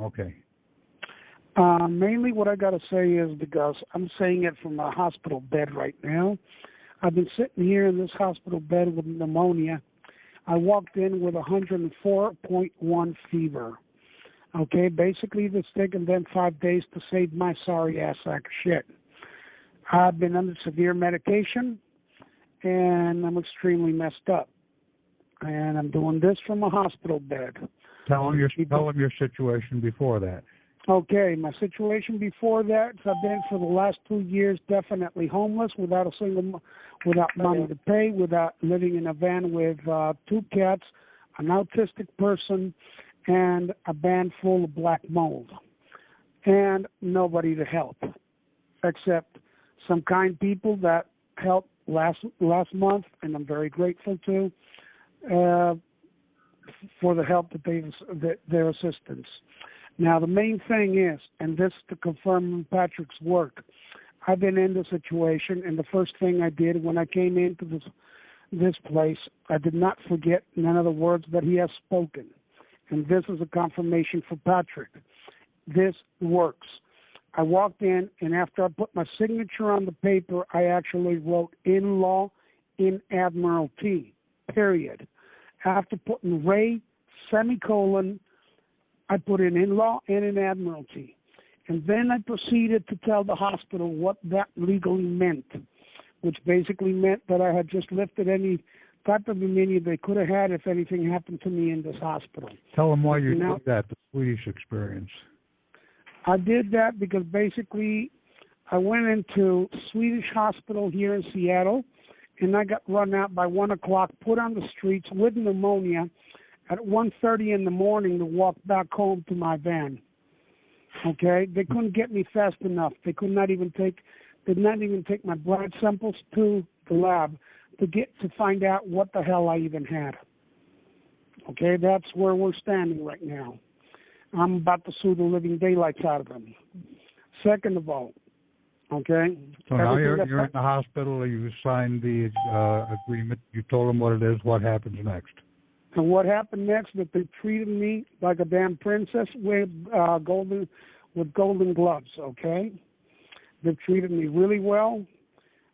Okay. Mainly what I got to say is because I'm saying it from a hospital bed right now. I've been sitting here in this hospital bed with pneumonia. I walked in with 104.1 fever. Okay, basically it's taken them 5 days to save my sorry ass sack of shit. I've been under severe medication, and I'm extremely messed up. And I'm doing this from a hospital bed. Tell them your situation before that. Okay, my situation before that, I've been for the last 2 years definitely homeless, without money to pay, without living in a van with 2 cats, an autistic person, and a van full of black mold, and nobody to help, except some kind people that helped last month, and I'm very grateful to for the help that their assistance. Now, the main thing is, and this to confirm Patrick's work, I've been in the situation, and the first thing I did when I came into this place, I did not forget none of the words that he has spoken. And this is a confirmation for Patrick. This works. I walked in, and after I put my signature on the paper, I actually wrote in-law in Admiralty, period. After putting Ray, semicolon, I put in-law and in Admiralty. And then I proceeded to tell the hospital what that legally meant, which basically meant that I had just lifted any type of immunity they could have had if anything happened to me in this hospital. Tell them why you did that, the Swedish experience. I did that because basically I went into Swedish hospital here in Seattle, and I got run out by 1 o'clock, put on the streets with pneumonia at 1:30 in the morning to walk back home to my van. Okay, they couldn't get me fast enough. They did not even take my blood samples to the lab to find out what the hell I even had. Okay, that's where we're standing right now. I'm about to sue the living daylights out of them. Second of all, okay. So now you're in the hospital. You signed the agreement. You told them what it is. What happens next? And what happened next? That they treated me like a damn princess with golden gloves. Okay, they've treated me really well.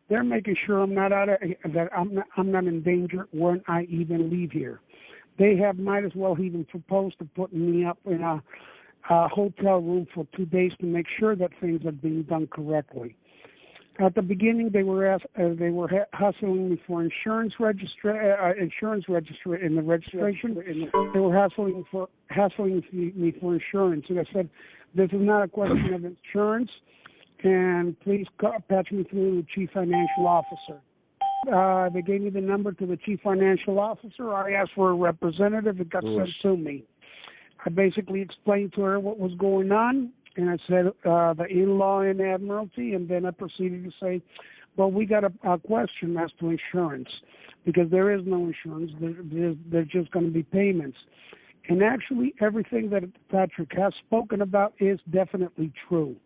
They're making sure I'm not in danger when I even leave here. They might as well even proposed to putting me up in a hotel room for 2 days to make sure that things are being done correctly. At the beginning, they were hassling me for insurance in the registration. They were hassling me for insurance, and I said, "This is not a question of insurance, and please patch me through to the chief financial officer." They gave me the number to the chief financial officer. I asked for a representative. It got sent to me. I basically explained to her what was going on, and I said the in-law in Admiralty, and then I proceeded to say, well, we got a question as to insurance, because there is no insurance. There's just going to be payments. And actually, everything that Patrick has spoken about is definitely true,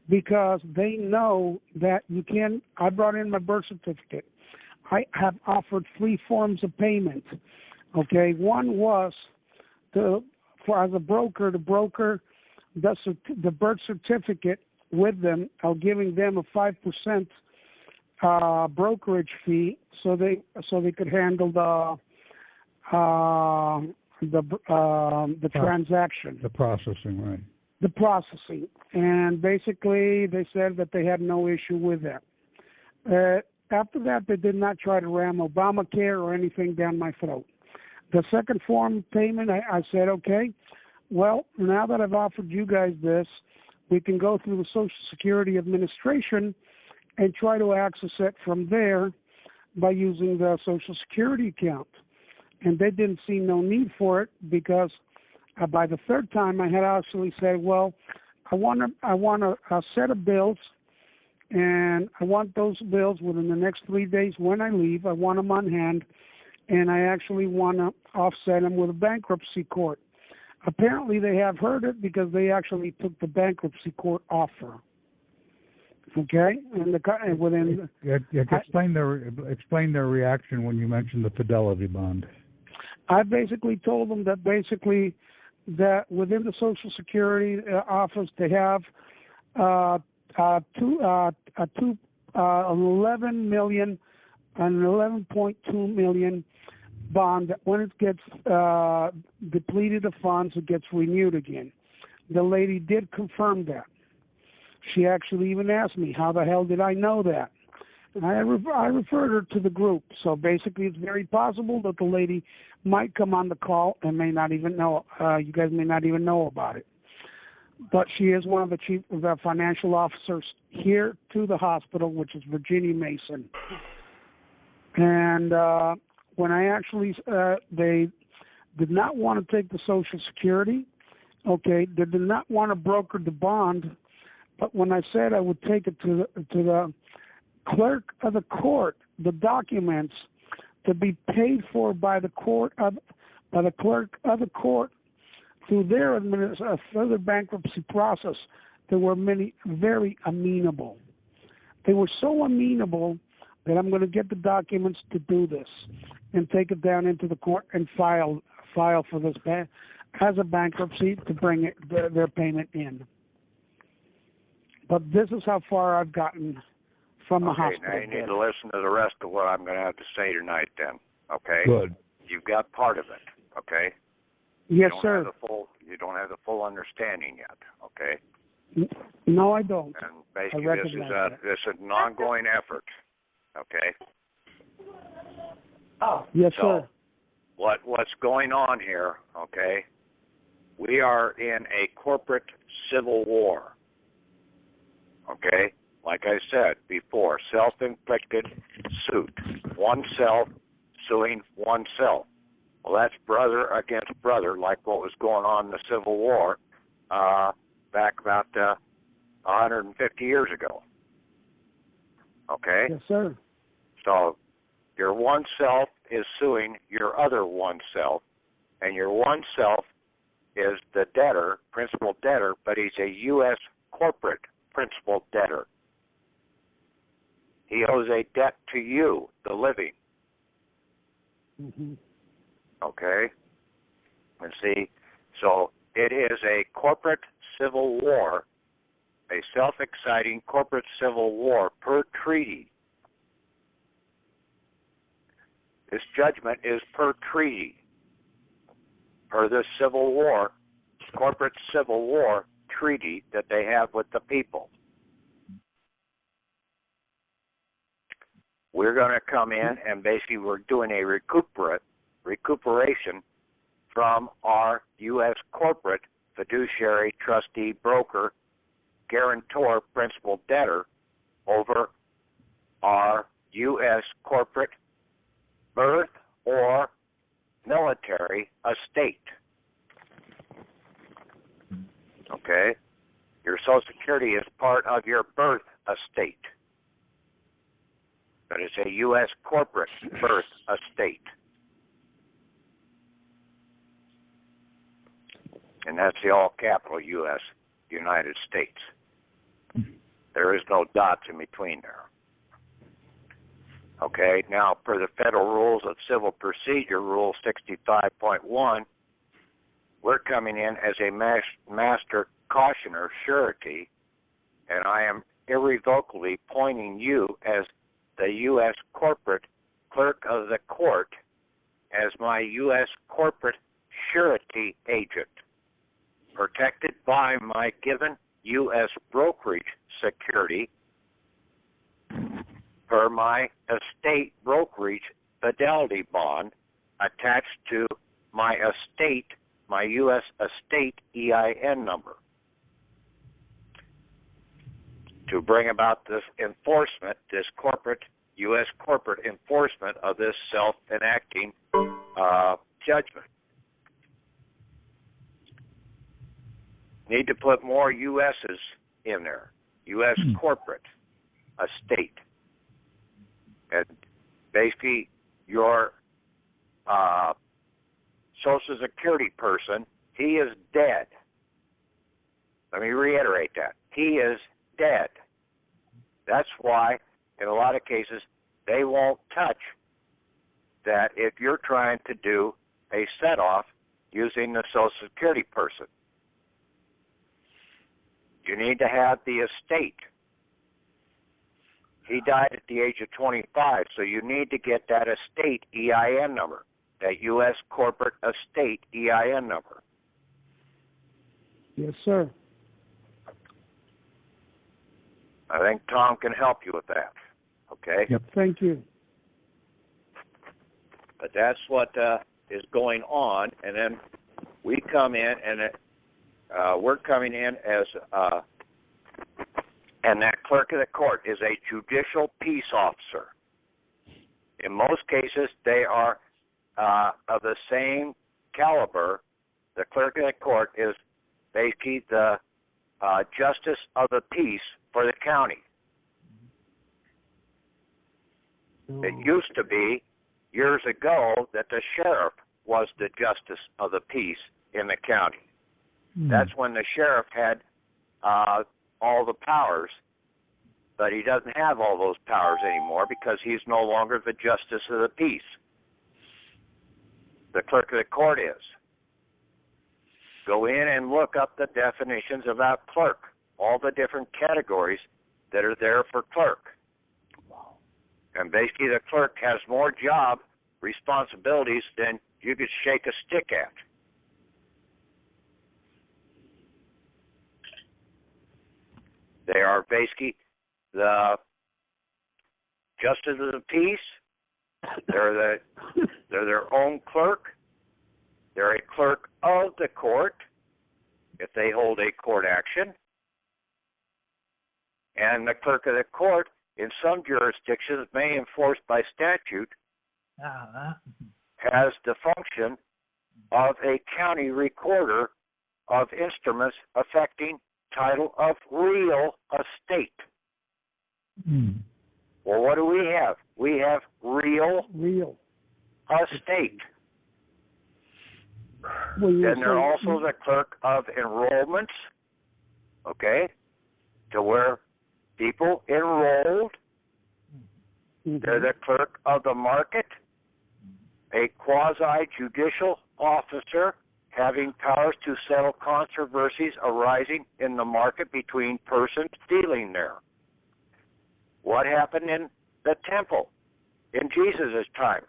because they know that you can. I brought in my birth certificate. I have offered 3 forms of payment. Okay, one was as a broker, the broker does the birth certificate with them, giving them a 5% brokerage fee, so they could handle the transaction, the processing, right? The processing, and basically they said that they had no issue with that. After that, they did not try to ram Obamacare or anything down my throat. The second form of payment, I said, okay, well, now that I've offered you guys this, we can go through the Social Security Administration and try to access it from there by using the Social Security account. And they didn't see no need for it, because by the third time I had actually said, well, I want a set of bills, and I want those bills within the next 3 days when I leave. I want them on hand, and I actually want to offset them with a bankruptcy court. Apparently, they have heard it, because they actually took the bankruptcy court offer. Okay, and within explain their reaction when you mentioned the fidelity bond. I basically told them that that within the Social Security office they have an 11.2 million bond that when it gets depleted of funds, it gets renewed again. The lady did confirm that. She actually even asked me, how the hell did I know that? And I referred her to the group. So basically, it's very possible that the lady might come on the call and may not even know. You guys may not even know about it. But she is one of the financial officers here to the hospital, which is Virginia Mason. And when I actually, they did not want to take the Social Security. Okay, they did not want to broker the bond. But when I said I would take it to the clerk of the court, the documents to be paid for by the clerk of the court through their further bankruptcy process, there were many very amenable. They were so amenable that I'm going to get the documents to do this and take it down into the court and file for this as a bankruptcy to bring their payment in. But this is how far I've gotten from the hospital. Now you need to listen to the rest of what I'm going to have to say tonight then, okay? Good. You've got part of it, okay? Yes, sir. You don't have the full understanding yet, okay? No, I don't. And basically this is an ongoing effort, okay? Oh. Yes, sir. What's going on here, okay? We are in a corporate civil war, okay? Like I said before, self-inflicted suit. Oneself suing oneself. Well, that's brother against brother, like what was going on in the Civil War back about 150 years ago. Okay? Yes, sir. So your oneself is suing your other oneself, and your oneself is the debtor, principal debtor, but he's a U.S. corporate principal debtor. He owes a debt to you, the living. Mm-hmm. Okay? And see, so it is a corporate civil war, a self-exciting corporate civil war per treaty. This judgment is per treaty, per this civil war, corporate civil war treaty that they have with the people. We're going to come in and basically we're doing a recuperation from our U.S. corporate fiduciary trustee broker guarantor principal debtor over our U.S. corporate birth or military estate. Okay? Your Social Security is part of your birth estate. But it's a U.S. corporate birth estate. And that's the all-capital U.S., United States. There is no dots in between there. Okay, now, per the Federal Rules of Civil Procedure, Rule 65.1, we're coming in as a master cautioner surety, and I am irrevocably appointing you as the U.S. corporate clerk of the court as my U.S. corporate surety agent, protected by my given U.S. brokerage security per my estate brokerage fidelity bond attached to my estate, my U.S. estate EIN number, to bring about this enforcement, this corporate, U.S. corporate enforcement of this self-enacting judgment. Need to put more U.S.'s in there, U.S. corporate estate. And basically, your Social Security person, he is dead. Let me reiterate that. He is dead. That's why, in a lot of cases, they won't touch that if you're trying to do a set-off using the Social Security person. You need to have the estate. He died at the age of 25, so you need to get that estate EIN number, that U.S. corporate estate EIN number. Yes, sir. I think Tom can help you with that. Okay? Yep. Thank you. But that's what is going on, and then we come in, and we're coming in as, and that clerk of the court is a judicial peace officer. In most cases, they are of the same caliber. The clerk of the court is basically the justice of the peace for the county. It used to be, years ago, that the sheriff was the justice of the peace in the county. That's when the sheriff had all the powers, but he doesn't have all those powers anymore because he's no longer the justice of the peace. The clerk of the court is. Go in and look up the definitions of that clerk, all the different categories that are there for clerk. And basically the clerk has more job responsibilities than you could shake a stick at. They are basically the justice of the peace. They're their own clerk. They're a clerk of the court if they hold a court action. And the clerk of the court, in some jurisdictions, may enforced by statute, has the function of a county recorder of instruments affecting title of real estate. Well, what do we have? We have real estate. Well, then they're also the clerk of enrollments, okay, to where people enrolled. They're the clerk of the market, a quasi-judicial officer having powers to settle controversies arising in the market between persons dealing there. What happened in the temple in Jesus' time?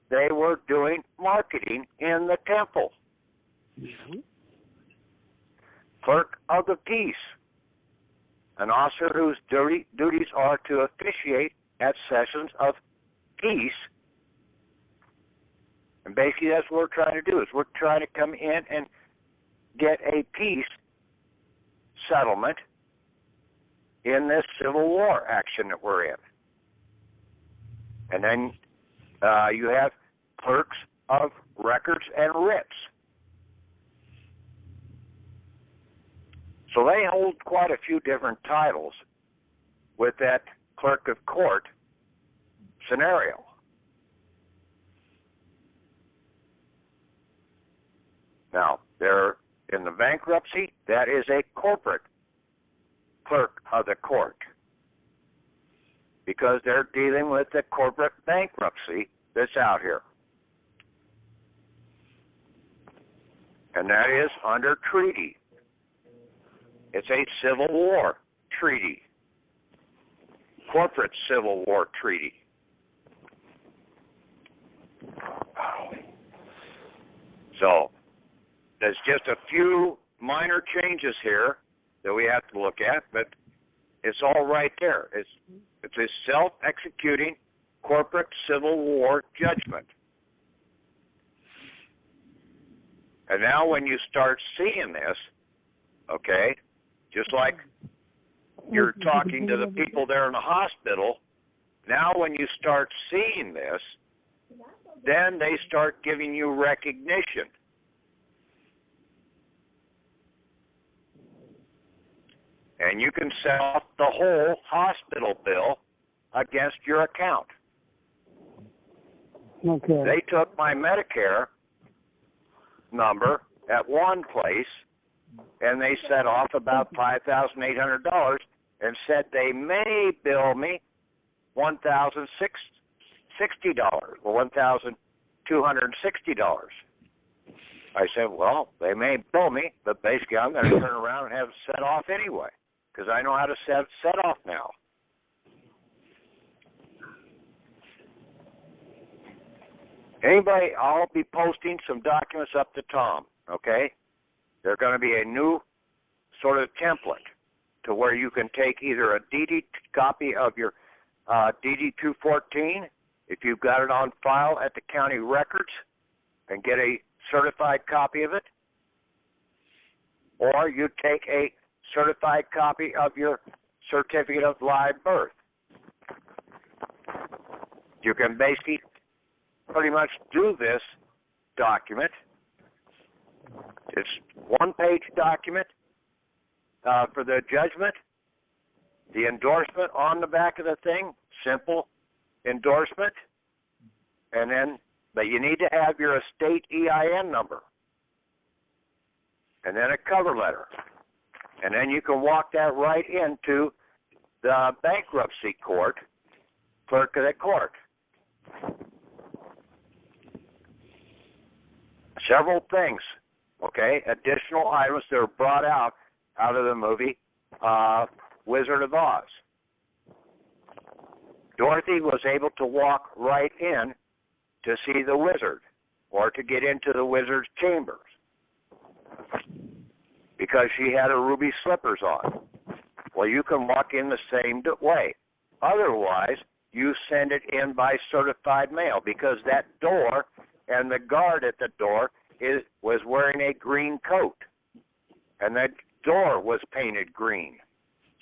They were doing marketing in the temple. Clerk of the peace, an officer whose duties are to officiate at sessions of peace. And basically that's what we're trying to do, is we're trying to come in and get a peace settlement in this Civil War action that we're in. And then you have clerks of records and writs. So they hold quite a few different titles with that clerk of court scenario. Now, they're in the bankruptcy, that is a corporate clerk of the court, because they're dealing with the corporate bankruptcy that's out here. And that is under treaty. It's a Civil War treaty, corporate Civil War treaty. So there's just a few minor changes here that we have to look at, but it's all right there. It's a self-executing corporate Civil War judgment. And now when you start seeing this, okay, just like you're talking to the people there in the hospital, now when you start seeing this, then they start giving you recognition. And you can set off the whole hospital bill against your account. Okay. They took my Medicare number at one place, and they set off about $5,800 and said they may bill me $1,060 or $1,260. I said, well, they may bill me, but basically I'm going to turn around and have it set off anyway, because I know how to set off now. Anybody, I'll be posting some documents up to Tom, okay? They're going to be a new sort of template to where you can take either a DD copy of your DD-214, if you've got it on file at the county records, and get a certified copy of it, or you take a certified copy of your certificate of live birth. You can basically pretty much do this document. It's one-page document for the judgment, the endorsement on the back of the thing, simple endorsement, and then, but you need to have your estate EIN number, and then a cover letter, and then you can walk that right into the bankruptcy court, clerk of the court. Several things, okay, additional items that are brought out of the movie Wizard of Oz. Dorothy was able to walk right in to see the wizard or to get into the wizard's chambers because she had her ruby slippers on. Well, you can walk in the same way. Otherwise, you send it in by certified mail because that door and the guard at the door was wearing a green coat, and that door was painted green.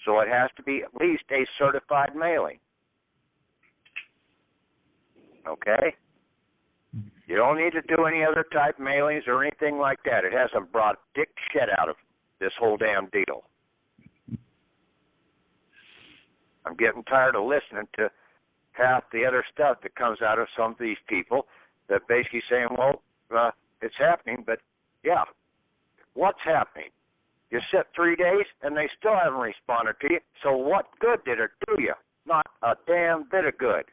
So it has to be at least a certified mailing. Okay? You don't need to do any other type mailings or anything like that. It hasn't brought dick shit out of this whole damn deal. I'm getting tired of listening to half the other stuff that comes out of some of these people that basically saying, well, it's happening, but yeah, what's happening? You sit 3 days and they still haven't responded to you, so what good did it do you? Not a damn bit of good.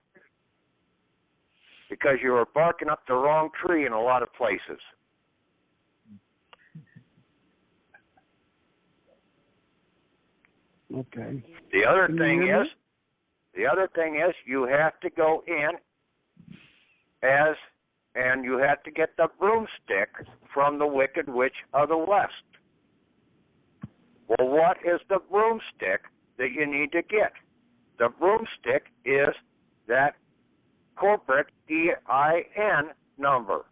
Because you were barking up the wrong tree in a lot of places. Okay. The other thing is you have to go in and you have to get the broomstick from the Wicked Witch of the West. Well, what is the broomstick that you need to get? The broomstick is that corporate EIN number.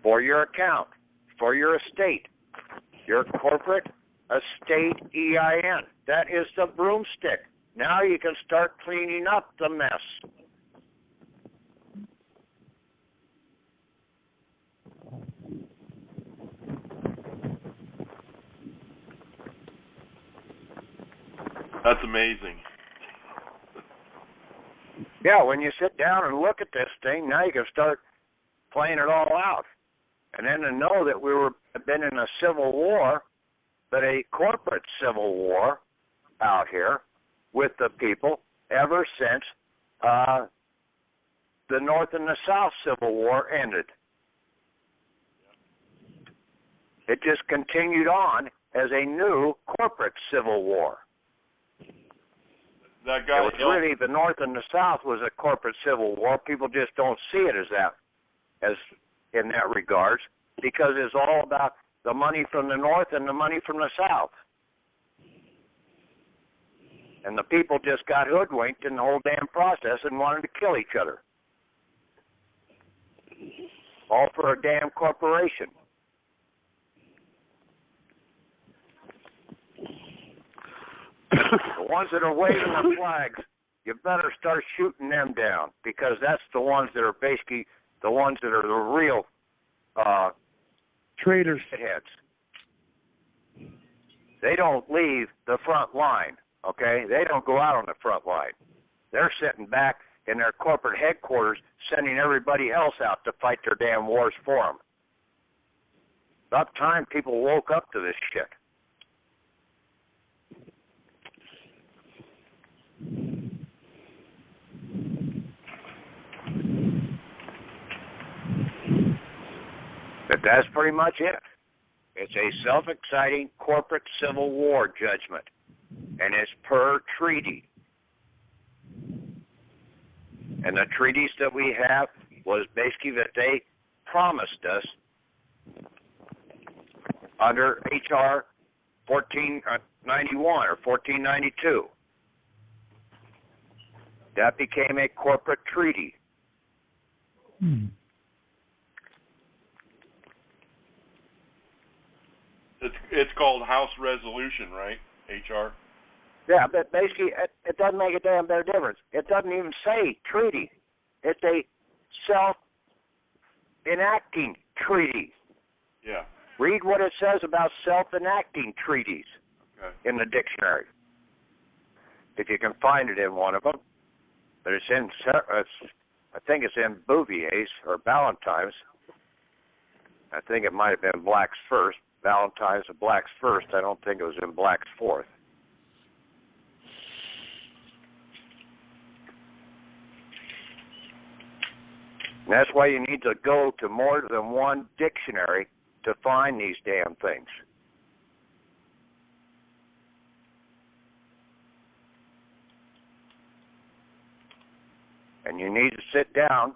For your account, for your estate, your corporate estate EIN. That is the broomstick. Now you can start cleaning up the mess. That's amazing. Yeah, when you sit down and look at this thing, now you can start playing it all out. And then to know that have been in a civil war, but a corporate civil war out here with the people ever since the North and the South Civil War ended. It just continued on as a new corporate civil war. That guy, it was really the North and the South was a corporate civil war. People just don't see it as that, as in that regards, because it's all about the money from the North and the money from the South. And the people just got hoodwinked in the whole damn process and wanted to kill each other. All for a damn corporation. The ones that are waving the flags, you better start shooting them down, because that's the ones that are basically the ones that are the real traitors. Heads. They don't leave the front line, okay? They don't go out on the front line. They're sitting back in their corporate headquarters sending everybody else out to fight their damn wars for them. About time people woke up to this shit. That's pretty much it. It's a self-exciting corporate civil war judgment, and it's per treaty. And the treaties that we have was basically that they promised us under H.R. 1491 or 1492. That became a corporate treaty. It's called House Resolution, right? HR. Yeah, but basically it doesn't make a damn bit of difference. It doesn't even say treaty. It's a self-enacting treaty. Yeah. Read what it says about self-enacting treaties in the dictionary, if you can find it in one of them. But it's in, I think it's in Bouvier's or Ballantyne's. I think it might have been Black's first. Ballantyne's and Black's first. I don't think it was in Black's fourth. And that's why you need to go to more than one dictionary to find these damn things. And you need to sit down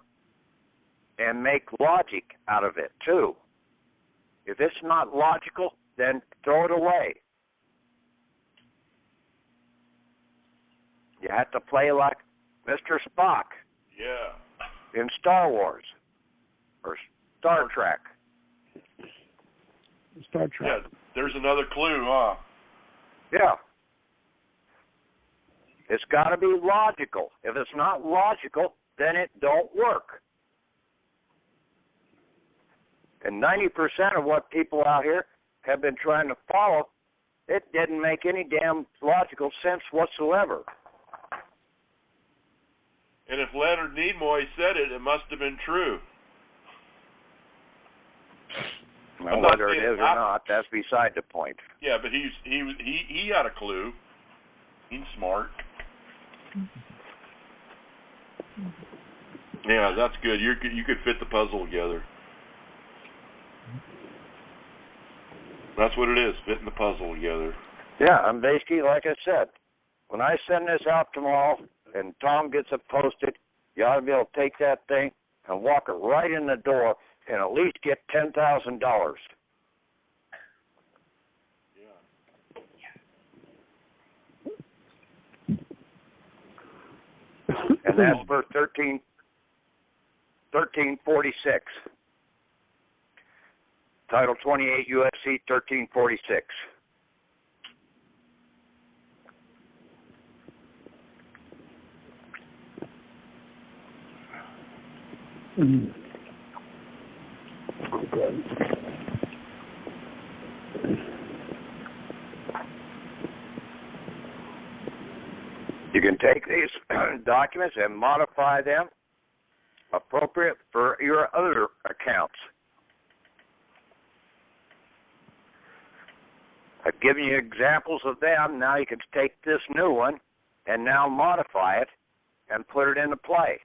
and make logic out of it, too. If it's not logical, then throw it away. You have to play like Mr. Spock. Yeah. In Star Wars or Star Trek. Star Trek. Yeah, there's another clue, huh? Yeah. It's got to be logical. If it's not logical, then it don't work. And 90% of what people out here have been trying to follow, it didn't make any damn logical sense whatsoever. And if Leonard Nimoy said it, it must have been true. Well, whether it is or not, that's beside the point. Yeah, but he had a clue. He's smart. Yeah, that's good. You could fit the puzzle together. That's what it is, fitting the puzzle together. Yeah, I'm basically, like I said, when I send this out tomorrow and Tom gets it posted, you ought to be able to take that thing and walk it right in the door and at least get $10,000. And that's for 1346. Title 28 U.S.C. 1346. You can take these documents and modify them appropriate for your other accounts. I've given you examples of them. Now you can take this new one and now modify it and put it into play.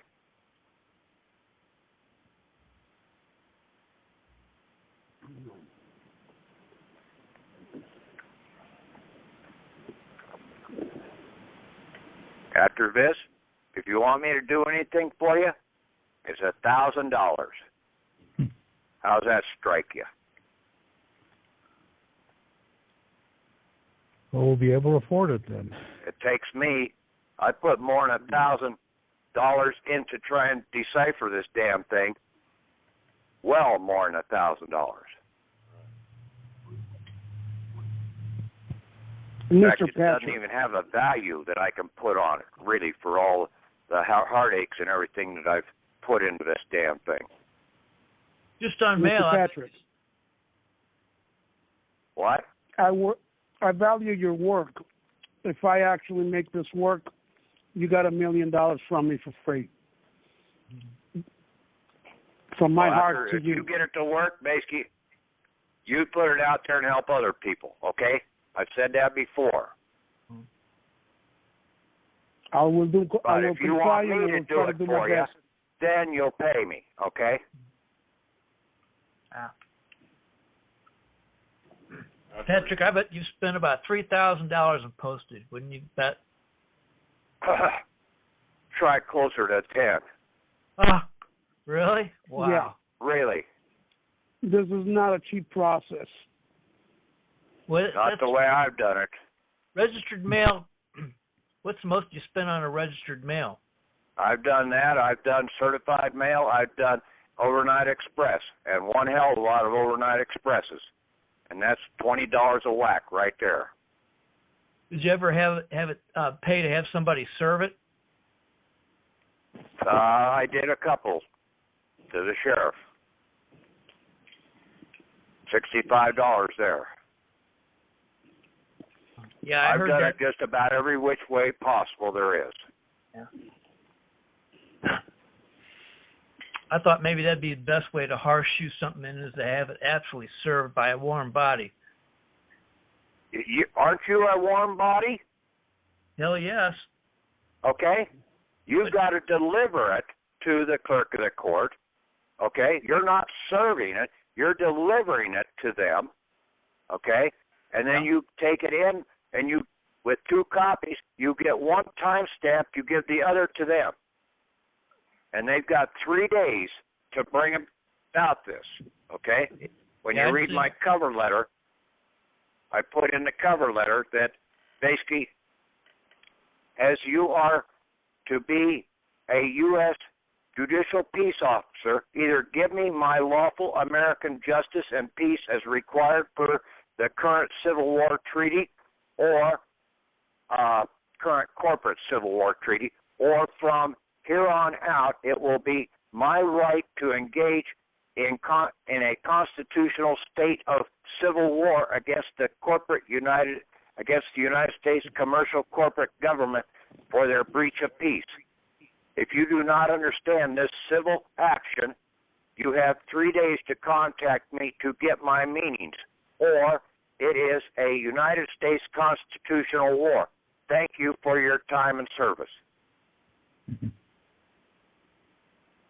After this, if you want me to do anything for you, it's $1,000. How's that strike you? Well, we'll be able to afford it then. It takes me, I put more than $1,000 in to try and decipher this damn thing. Well, more than $1,000. In fact, it doesn't even have a value that I can put on it, really, for all the heartaches and everything that I've put into this damn thing. Just on mail. Mr. Patrick. What? I value your work. If I actually make this work, you got $1 million from me for free. From my heart to you. If you get it to work, basically, you put it out there and help other people, okay? I've said that before. I will do. But I will if you want comply me to and do try it to do for my you, best. then you'll pay me, okay? Ah. Patrick, I bet you spent about $3,000 in postage, wouldn't you bet? Try closer to 10. Oh, really? Wow. Yeah. Really. This is not a cheap process. Well, Not the way I've done it. registered mail. What's the most you spent on a registered mail? I've done that. I've done certified mail. I've done overnight express, and one hell of a lot of overnight expresses. And that's $20 a whack right there. Did you ever have it pay to have somebody serve it? I did a couple to the sheriff. $65 there. Yeah, I I've heard done that. it just about every which way possible there is. Yeah. I thought maybe that'd be the best way to horseshoe something in, is to have it actually served by a warm body. Aren't you a warm body? Hell yes. Okay? You've got to deliver it to the clerk of the court. Okay? You're not serving it. You're delivering it to them. Okay? And then you take it in, and you, with 2 copies, you get one time stamped, you give the other to them. And they've got 3 days to bring about this. Okay? When you read my cover letter, I put in the cover letter that basically, as you are to be a U.S. judicial peace officer, either give me my lawful American justice and peace as required per the current Civil War treaty or current corporate Civil War treaty, or from here on out it will be my right to engage in a constitutional state of civil war against the United States commercial corporate government for their breach of peace. If you do not understand this civil action, you have 3 days to contact me to get my meanings, or it is a United States constitutional war. Thank you for your time and service.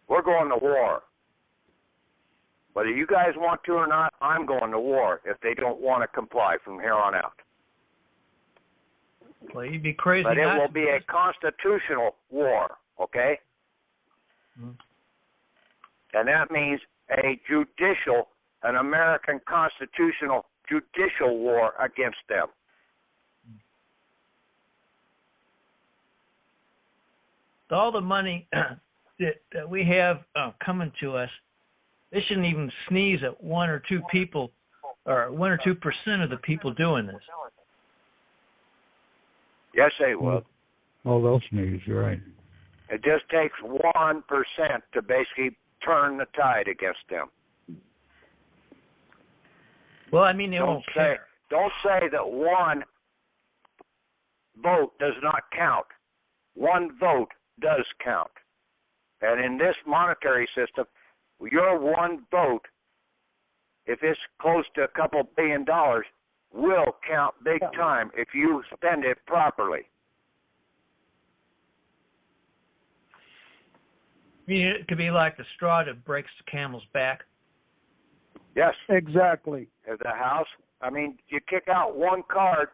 We're going to war. Whether you guys want to or not, I'm going to war if they don't want to comply from here on out. Well, you'd be crazy. But it will be a constitutional war, okay? Mm-hmm. And that means an American constitutional judicial war against them. All the money that we have coming to us, they shouldn't even sneeze at 1 or 2 people, or 1 or 2% of the people doing this. Yes, they will. Oh, they'll sneeze, you're right. It just takes 1% to basically turn the tide against them. Well, I mean, they won't care. Don't say that one vote does not count. One vote does count. And in this monetary system, your one vote, if it's close to a couple $1 billion, will count big time if you spend it properly. I mean, it could be like the straw that breaks the camel's back. Yes. Exactly. As a house, I mean, you kick out one card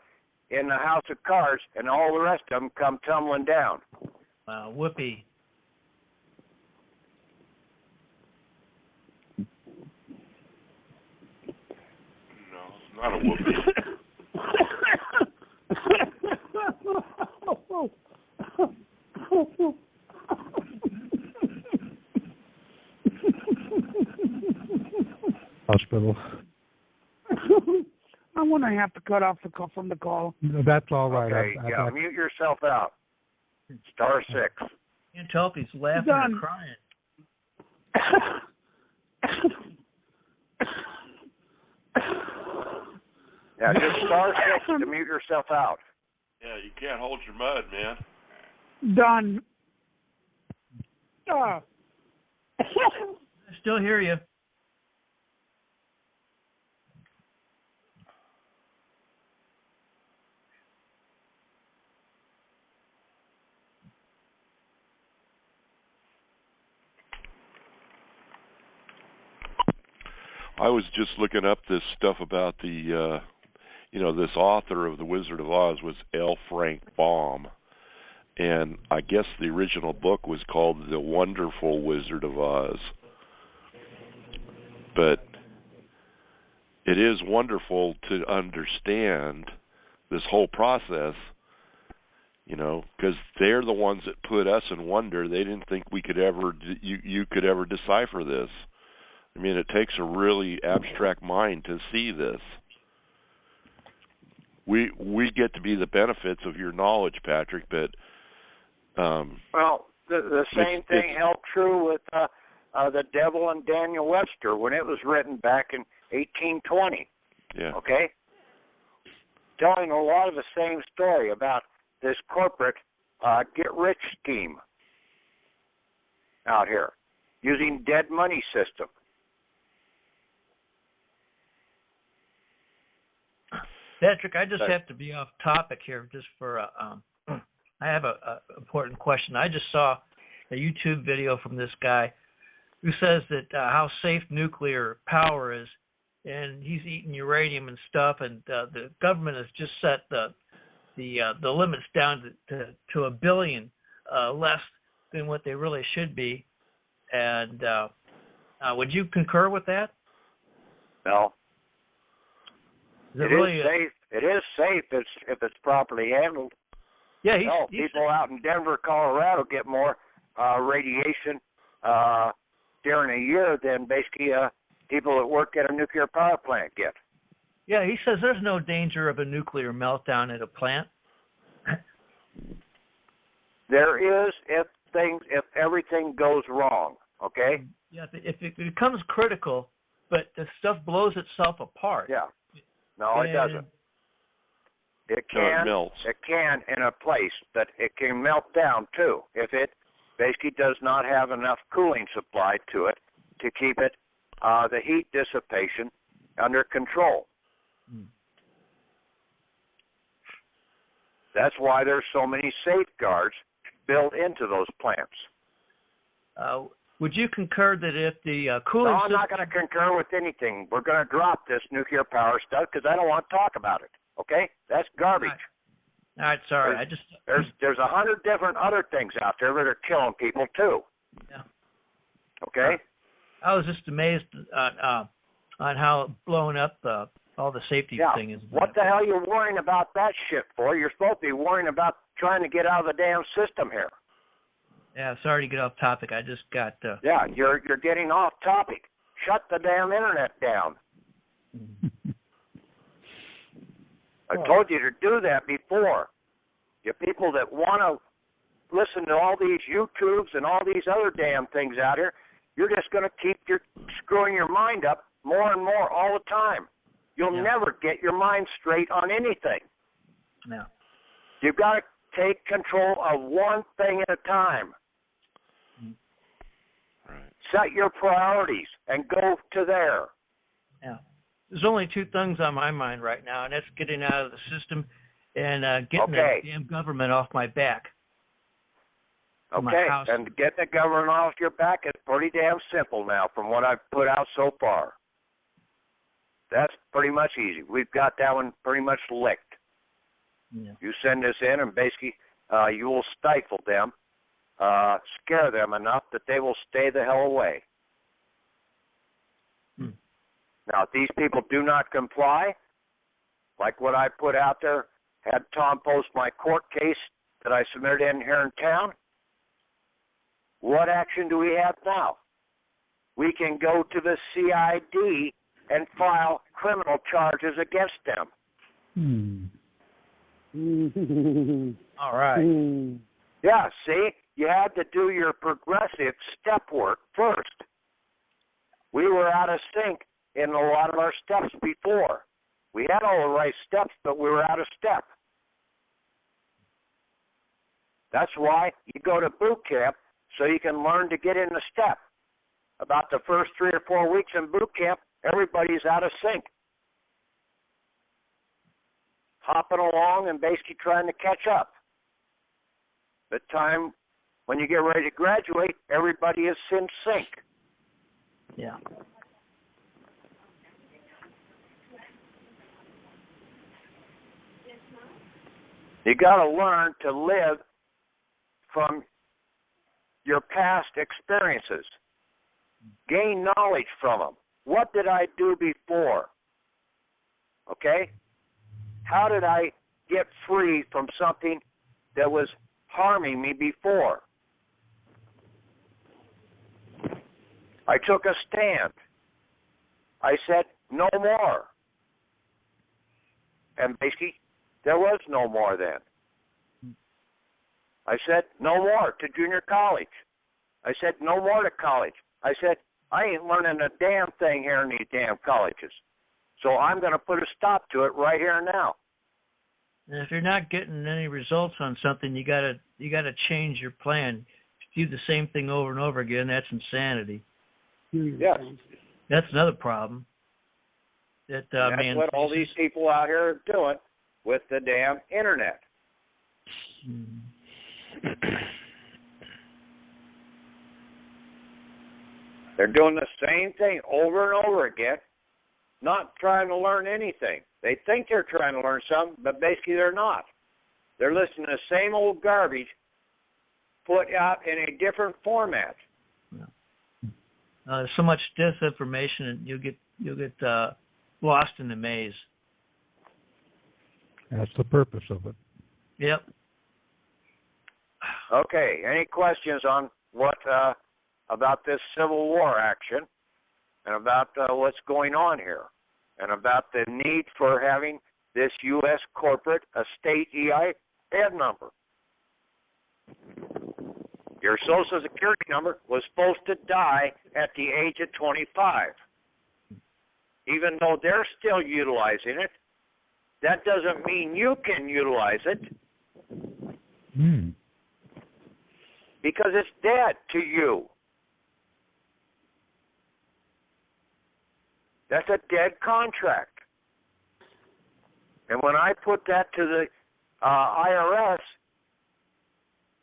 in the house of cards, and all the rest of them come tumbling down. Whoopee. No, it's not a whoopee. Hospital. I'm going to have to cut off the call from the call. That's all right. Okay, mute yourself out. Star 6. Can't tell if he's laughing Done. or crying. Yeah, just star 6 to mute yourself out. Yeah, you can't hold your mud, man. Done. I still hear you. I was just looking up this stuff about the this author of The Wizard of Oz was L. Frank Baum. And I guess the original book was called The Wonderful Wizard of Oz. But it is wonderful to understand this whole process, because they're the ones that put us in wonder. They didn't think we could ever, you could ever decipher this. I mean, it takes a really abstract mind to see this. We get to be the benefits of your knowledge, Patrick, but well, the same thing held true with the Devil and Daniel Webster when it was written back in 1820. Yeah. Okay? Telling a lot of the same story about this corporate get-rich scheme out here using dead money system. Patrick, I just have to be off topic here just for I have a important question. I just saw a YouTube video from this guy who says that how safe nuclear power is, and he's eating uranium and stuff, and the government has just set the limits down to 1 billion less than what they really should be. And would you concur with that? No. Is it really safe. It is safe if it's properly handled. Yeah, people out in Denver, Colorado get more radiation during a year than basically people that work at a nuclear power plant get. Yeah, he says there's no danger of a nuclear meltdown at a plant. There is if everything goes wrong. Okay. Yeah, if it becomes critical, but the stuff blows itself apart. Yeah. No, it doesn't. It can. No, it melts. It can in a place, but it can melt down too if it basically does not have enough cooling supplied to it to keep it the heat dissipation under control. That's why there's so many safeguards built into those plants. Would you concur that if the cooling No, I'm not going to concur with anything. We're going to drop this nuclear power stuff because I don't want to talk about it. Okay? That's garbage. All right, sorry. There's 100 different other things out there that are killing people too. Yeah. Okay? I was just amazed on how blown up all the safety thing is. What the hell are you worrying about that shit for? You're supposed to be worrying about trying to get out of the damn system here. Yeah, sorry to get off topic. I just got... Yeah, you're getting off topic. Shut the damn internet down. I told you to do that before. You people that want to listen to all these YouTubes and all these other damn things out here, you're just going to keep screwing your mind up more and more all the time. You'll never get your mind straight on anything. No. You've got to take control of one thing at a time. Right. Set your priorities and go to there. Yeah. There's only two things on my mind right now, and that's getting out of the system and getting the damn government off my back. Okay, and getting the government off your back is pretty damn simple now from what I've put out so far. That's pretty much easy. We've got that one pretty much licked. Yeah. You send this in and basically you will stifle them, scare them enough that they will stay the hell away. Now, if these people do not comply, like what I put out there, had Tom post my court case that I submitted in here in town, what action do we have now? We can go to the CID and file criminal charges against them. All right. Yeah, see, you had to do your progressive step work first. We were out of sync in a lot of our steps before. We had all the right steps, but we were out of step. That's why you go to boot camp, so you can learn to get in the step. About the first 3 or 4 weeks in boot camp, everybody's out of sync. Hopping along and basically trying to catch up. The time when you get ready to graduate, everybody is in sync. Yeah. You got to learn to live from your past experiences. Gain knowledge from them. What did I do before? Okay? How did I get free from something that was harming me before? I took a stand. I said, no more. And basically, there was no more then. I said, no more to junior college. I said, no more to college. I said, I ain't learning a damn thing here in these damn colleges. So I'm going to put a stop to it right here and now. And if you're not getting any results on something, you gotta change your plan. If you do the same thing over and over again, that's insanity. Yes. That's another problem. That's what all these people out here are doing with the damn internet. They're doing the same thing over and over again, not trying to learn anything. They think they're trying to learn something, but basically they're not. They're listening to the same old garbage put out in a different format. There's so much disinformation, and you'll get lost in the maze. That's the purpose of it. Yep. Okay. Any questions on what about this Civil War action, and about what's going on here, and about the need for having this U.S. corporate estate EIN number? Your Social Security number was supposed to die at the age of 25. Even though they're still utilizing it, that doesn't mean you can utilize it. Because it's dead to you. That's a dead contract. And when I put that to the IRS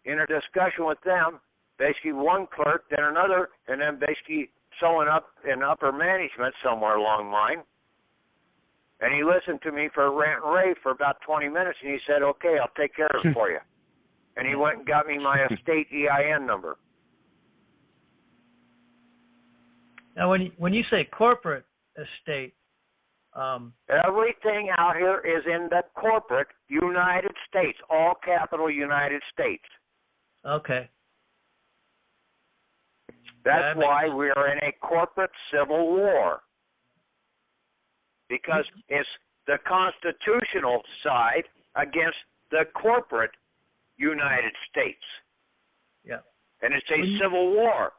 in a discussion with them, basically one clerk, then another, and then basically someone up in upper management somewhere along the line, and he listened to me for a rant and rave for about 20 minutes, and he said, okay, I'll take care of it for you. And he went and got me my estate EIN number. Now, when you say corporate estate, everything out here is in the corporate United States, all capital United States. Okay. That's why we are in a corporate civil war. Because it's the constitutional side against the corporate United States. Yeah. And it's a civil war.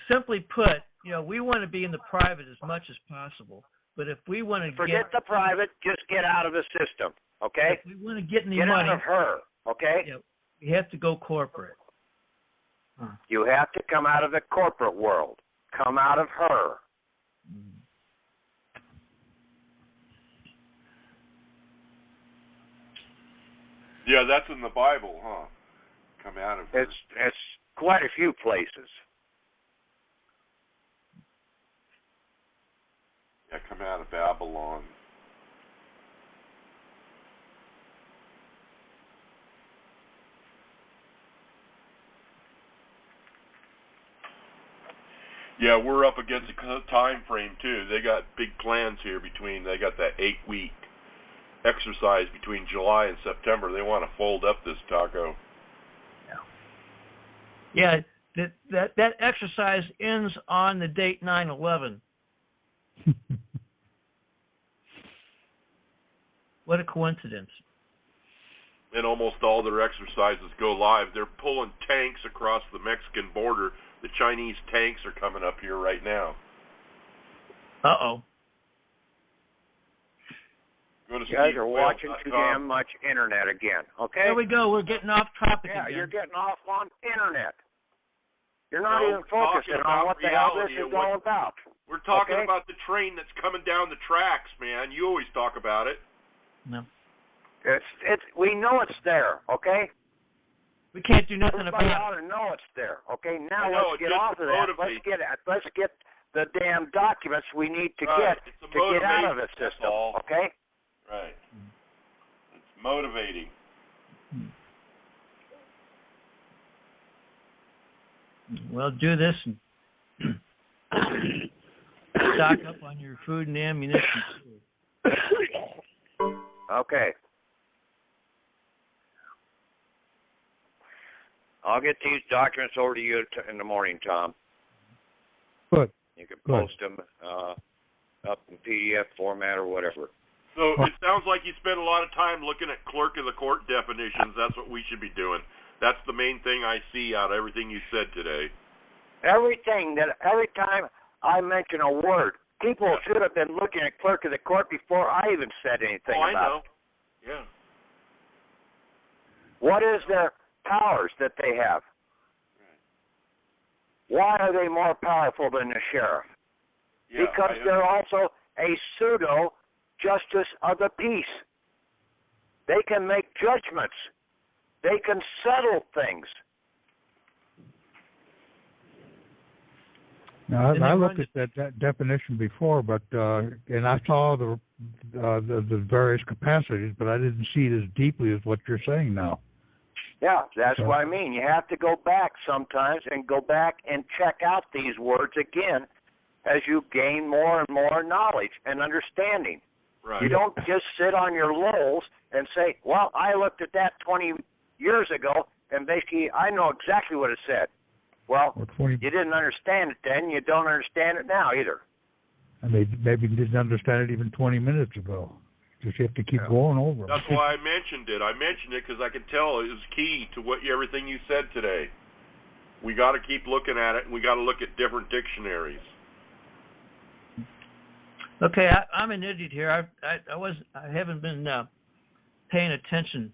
Simply put, we want to be in the private as much as possible. But if we want to forget the private, just get out of the system, okay? If we want to get any money, get out of her, okay? We have to go corporate. You have to come out of the corporate world. Come out of her. Yeah, that's in the Bible, huh? Come out of her. It's quite a few places. Yeah, come out of Babylon. Yeah, we're up against a time frame too. They got big plans here they got that 8-week exercise between July and September. They want to fold up this taco. Yeah, that exercise ends on the date 9/11. What a coincidence. And almost all their exercises go live. They're pulling tanks across the Mexican border. The Chinese tanks are coming up here right now. Uh-oh. You guys are watching too damn much internet again, okay? There we go. We're getting off topic again. Yeah, you're getting off on internet. You're not even focusing on what the hell this is all about. We're talking about the train that's coming down the tracks, man. You always talk about it. No. We know it's there, okay? We can't do nothing Everybody about it. Everybody ought to know it's there, okay? Now let's get off of that. Let's get the damn documents we need to get out of the system, okay? Right. Motivating. Well, do this and stock up on your food and ammunition. Okay. I'll get these documents over to you in the morning, Tom. Good. You can post them up in PDF format or whatever. So it sounds like you spent a lot of time looking at clerk of the court definitions. That's what we should be doing. That's the main thing I see out of everything you said today. Every time I mention a word, people should have been looking at clerk of the court before I even said anything about it. I know. Yeah. What is their powers that they have? Why are they more powerful than the sheriff? Yeah, because they're also a pseudo justice of the peace. They can make judgments. They can settle things. Now, I looked at that definition before, but and I saw the various capacities, but I didn't see it as deeply as what you're saying now. Yeah, that's what I mean. You have to go back sometimes and go back and check out these words again as you gain more and more knowledge and understanding. Right. You don't just sit on your laurels and say, well, I looked at that 20 years ago, and basically I know exactly what it said. Well, you didn't understand it then. You don't understand it now either. And they maybe didn't understand it even 20 minutes ago. Just have to keep going over them. That's why I mentioned it. I mentioned it because I could tell it was key to everything you said today. We got to keep looking at it, and we got to look at different dictionaries. Okay, I'm an idiot here. I haven't been paying attention.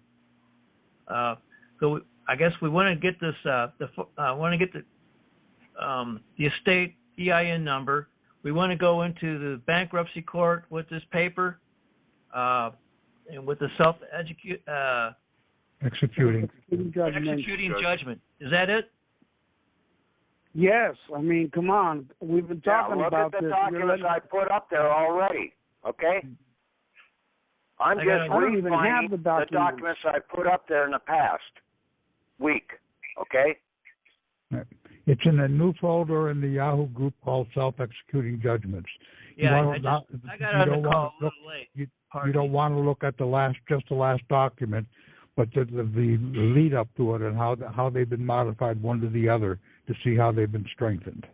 So I guess we want to get this. The estate EIN number. We want to go into the bankruptcy court with this paper, and with the executing judgment. Is that it? Yes, I mean, come on. We've been talking about this. Look at the documents I put up there already, okay? I'm just refining the documents I put up there in the past week, okay? It's in a new folder in the Yahoo group called Self-Executing Judgments. Yeah, I got on the call a little late. You don't want to look at the last document, but the lead up to it and how they've been modified one to the other to see how they've been strengthened.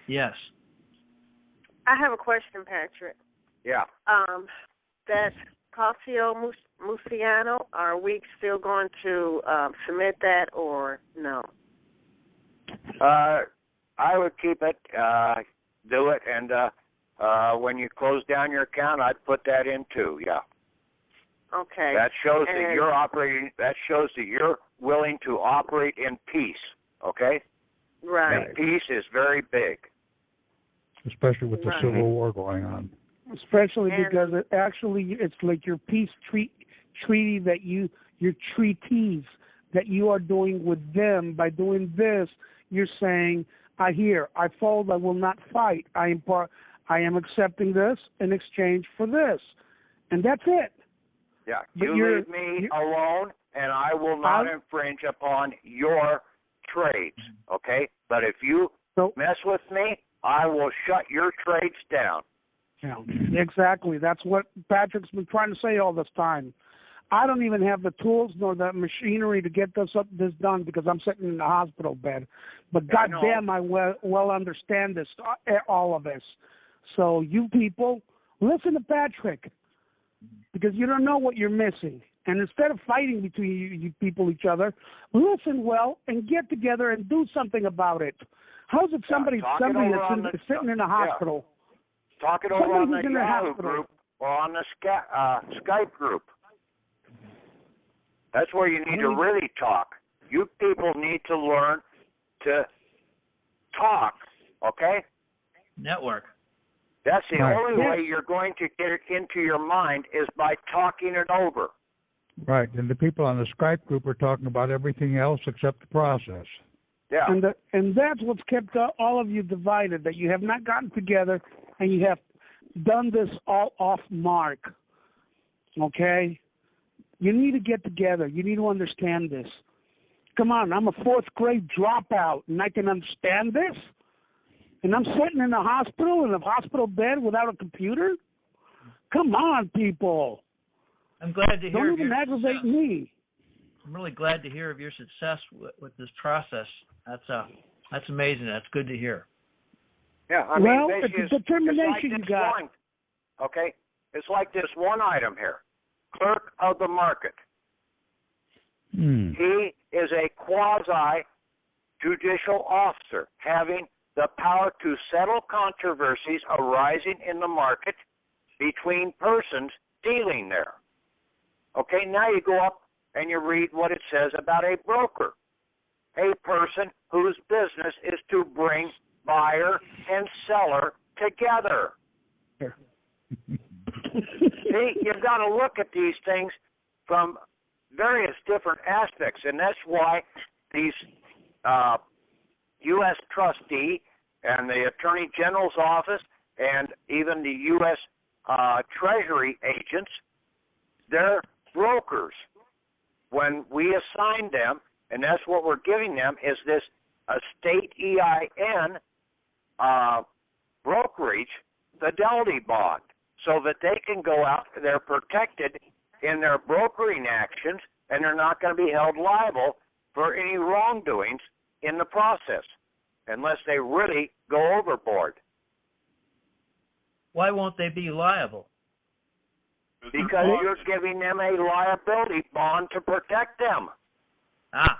Yes. I have a question, Patrick. Yeah. That Calcio Musiano, are we still going to submit that or no? I would keep it, do it, and when you close down your account, I'd put that in too. Yeah. Okay. That shows that you're operating. That shows that you're willing to operate in peace. Okay. Right. And peace is very big, especially with the Civil War going on. Especially because it's like your peace treaty that your treaties that you are doing with them. By doing this, you're saying, I fold, I will not fight. I am accepting this in exchange for this. And that's it. Yeah. You leave me alone, and I will not infringe upon your trades, okay? But if you mess with me, I will shut your trades down. Yeah, exactly. That's what Patrick's been trying to say all this time. I don't even have the tools nor the machinery to get this done because I'm sitting in the hospital bed. But goddamn, I well understand this, all of this. So you people, listen to Patrick because you don't know what you're missing. And instead of fighting between you people each other, listen well and get together and do something about it. How's it somebody that's sitting in a hospital? Talk it over on the Yahoo group or on the Skype group. That's where you need to really talk. You people need to learn to talk, okay? Network. That's the only way you're going to get it into your mind is by talking it over. Right, and the people on the Skype group are talking about everything else except the process. Yeah. And that's what's kept all of you divided, that you have not gotten together and you have done this all off mark. Okay? You need to get together. You need to understand this. Come on, I'm a fourth grade dropout, and I can understand this? And I'm sitting in a hospital bed without a computer? Come on, people. I'm glad to hear. Don't even aggravate me. I'm really glad to hear of your success with this process. That's amazing. That's good to hear. Yeah, I mean, well, basically, it's a determination it's like you got. One, okay? It's like this one item here. Clerk of the market. He is a quasi-judicial officer having the power to settle controversies arising in the market between persons dealing there. Okay, now you go up and you read what it says about a broker, a person whose business is to bring buyer and seller together. See, you've got to look at these things from various different aspects, and that's why these U.S. trustee and the Attorney General's office and even the U.S. Treasury agents, they're brokers. When we assign them, and that's what we're giving them, is this state EIN brokerage fidelity bond, so that they can go out, they're protected in their brokering actions, and they're not going to be held liable for any wrongdoings in the process, unless they really go overboard. Why won't they be liable? Because you're giving them a liability bond to protect them. Ah.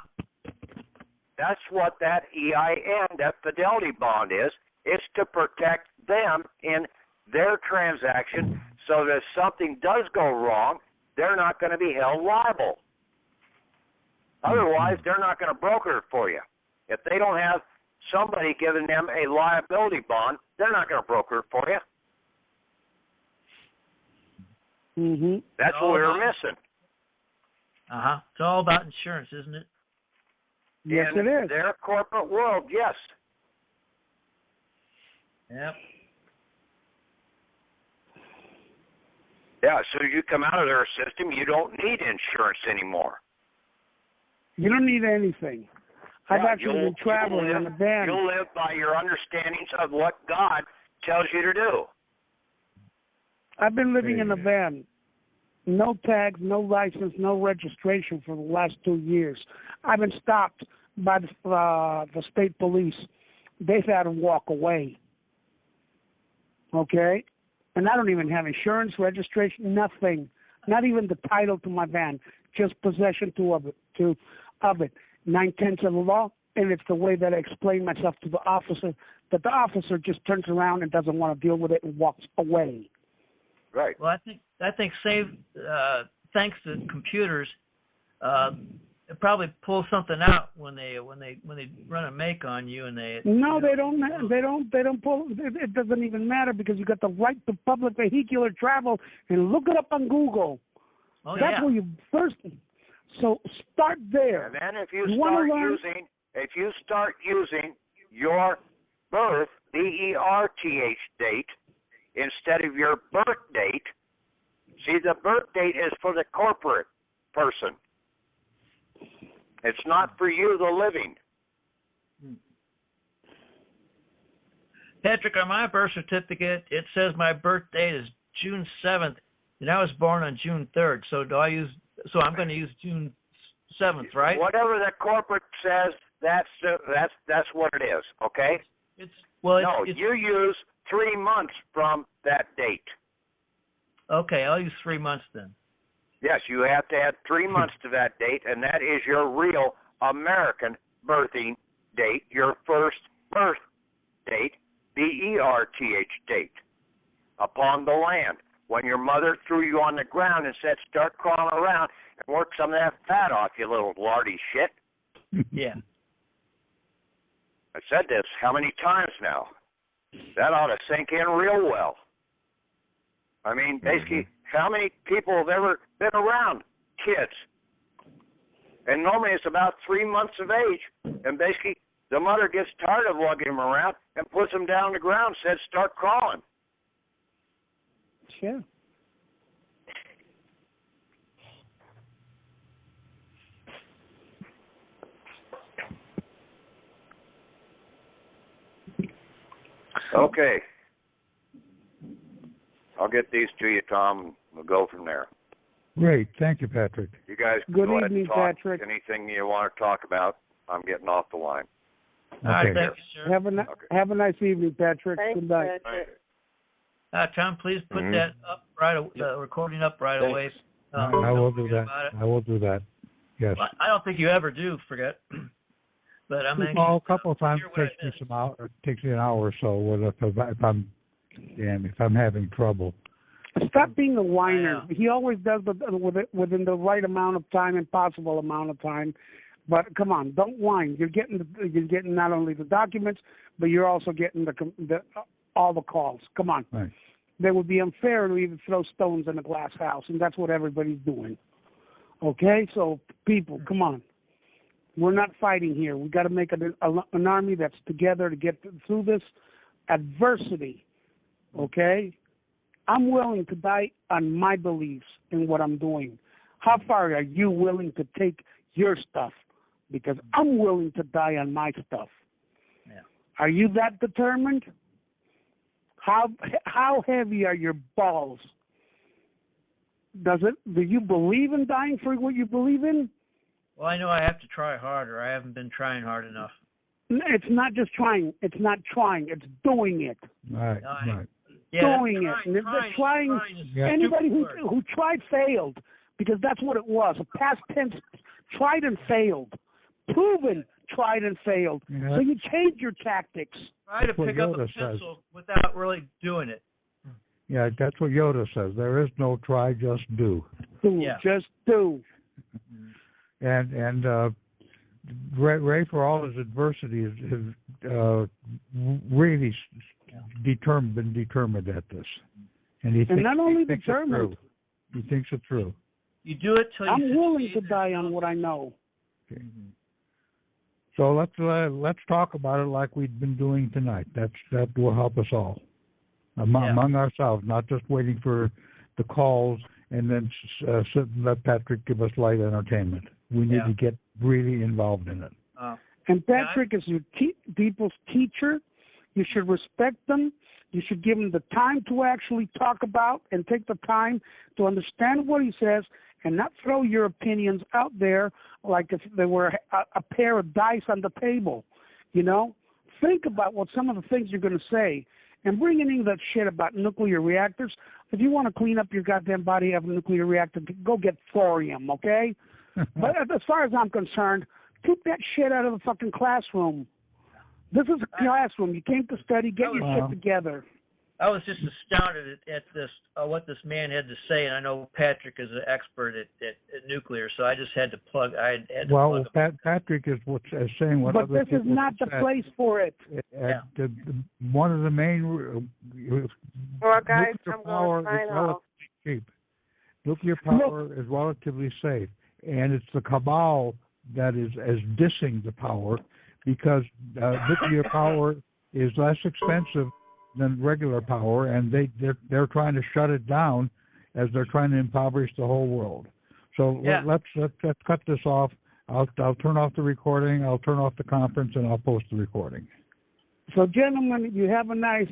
That's what that EIN, that fidelity bond is. It's to protect them in their transaction, so that if something does go wrong, they're not going to be held liable. Otherwise, they're not going to broker it for you. If they don't have somebody giving them a liability bond, they're not going to broker it for you. Mm-hmm. That's what we were missing. Uh-huh. It's all about insurance, isn't it? Yes, in it is. Their corporate world, yes. Yep. Yeah, so you come out of their system, you don't need insurance anymore. You don't need anything. I've Yeah, actually been traveling in a van. You'll live by your understandings of what God tells you to do. I've been living in a van. No tags, no license, no registration for the last 2 years. I've been stopped by the state police. They've had to walk away. Okay? And I don't even have insurance, registration, nothing. Not even the title to my van. Just possession of it. 9/10 of the law, and it's the way that I explain myself to the officer, that the officer just turns around and doesn't want to deal with it and walks away. Right. Well, I think thanks to computers, it probably pulls something out when they run a make on you, and they they don't pull. It doesn't even matter, because you got the right to public vehicular travel, and look it up on Google. Oh, That's where you first. So start there. And then if you start using your birth, BERTH date, instead of your birth date, see, the birth date is for the corporate person. It's not for you, the living. Patrick, on my birth certificate, it says my birth date is June 7th, and I was born on June 3rd. So I'm going to use June 7th, right? Whatever the corporate says, that's what it is. Okay. You use 3 months from that date. Okay, I'll use 3 months then. Yes, you have to add 3 months to that date, and that is your real American birthing date, your first birth date, BERTH date, upon the land. When your mother threw you on the ground and said, start crawling around and work some of that fat off, you little lardy shit. Yeah. I said this how many times now? That ought to sink in real well. I mean, basically, how many people have ever been around kids? And normally it's about 3 months of age. And basically, the mother gets tired of lugging them around and puts them down on the ground and says, start crawling. Sure. Okay. I'll get these to you, Tom. We'll go from there. Great. Thank you, Patrick. You guys can Good go ahead evening, and talk. Patrick. Anything you want to talk about, I'm getting off the line. All right, Okay. thank you, sir. Have a nice evening, Patrick. Thanks, Good night. Patrick. Tom, please put Mhm. that up the recording up right Thanks. away. I will do forget that. about it. I will do that. Yes. Well, I don't think you ever do forget. But I'm anxious Well, a to couple of times hear what I takes me missed. it takes me an hour or so if I'm having trouble. Stop being a whiner. I know. He always does, but within the right amount of time and possible amount of time. But come on, don't whine. You're getting not only the documents, but you're also getting all the calls. Come on. Right. They would be unfair to even throw stones in a glass house, and that's what everybody's doing. Okay, so people, come on. We're not fighting here. We got to make an army that's together to get through this adversity. Okay, I'm willing to die on my beliefs in what I'm doing. How far are you willing to take your stuff? Because I'm willing to die on my stuff. Yeah. Are you that determined? How heavy are your balls? Do you believe in dying for what you believe in? Well, I know I have to try harder. I haven't been trying hard enough. It's not just trying. It's not trying. It's doing it. Right. No, Right. Yeah, Doing it. And if they're trying is Yeah. anybody stupid word. who tried failed, because that's what it was. A past tense, tried and failed. Proven tried and failed. Yeah. So you change your tactics. Try to That's what pick up a Yoda says. pencil without really doing it. Yeah, that's what Yoda says. There is no try, just do. Do. Yeah. Just do. And Ray, for all his adversity, has really been determined at this, and And not only thinks determined. it through. He thinks it through. You do it till you I'm willing to succeed. die on what I know. Okay. So let's talk about it like we've been doing tonight. That will help us all among ourselves, not just waiting for the calls and then sit and let Patrick give us light entertainment. We need to get really involved in it. And Patrick is your people's teacher. You should respect them. You should give them the time to actually talk about and take the time to understand what he says and not throw your opinions out there like if they were a pair of dice on the table. You know? Think about what some of the things you're going to say and bring in that shit about nuclear reactors. If you want to clean up your goddamn body, have a nuclear reactor, go get thorium, okay? But as far as I'm concerned, keep that shit out of the fucking classroom. This is a classroom. You came to study. Get your shit together. I was just astounded at this, what this man had to say, and I know Patrick is an expert at nuclear, so I just had to plug. Patrick is saying what. But other this is people not the said. place for it. One of the main Well, guys, nuclear I'm power going to is sign off. relatively cheap. Nuclear power is relatively safe, and it's the cabal that is dissing the power because nuclear power is less expensive than regular power, and they're trying to shut it down as they're trying to impoverish the whole world. So let's cut this off. I'll turn off the recording. I'll turn off the conference, and I'll post the recording. So, gentlemen, you have a nice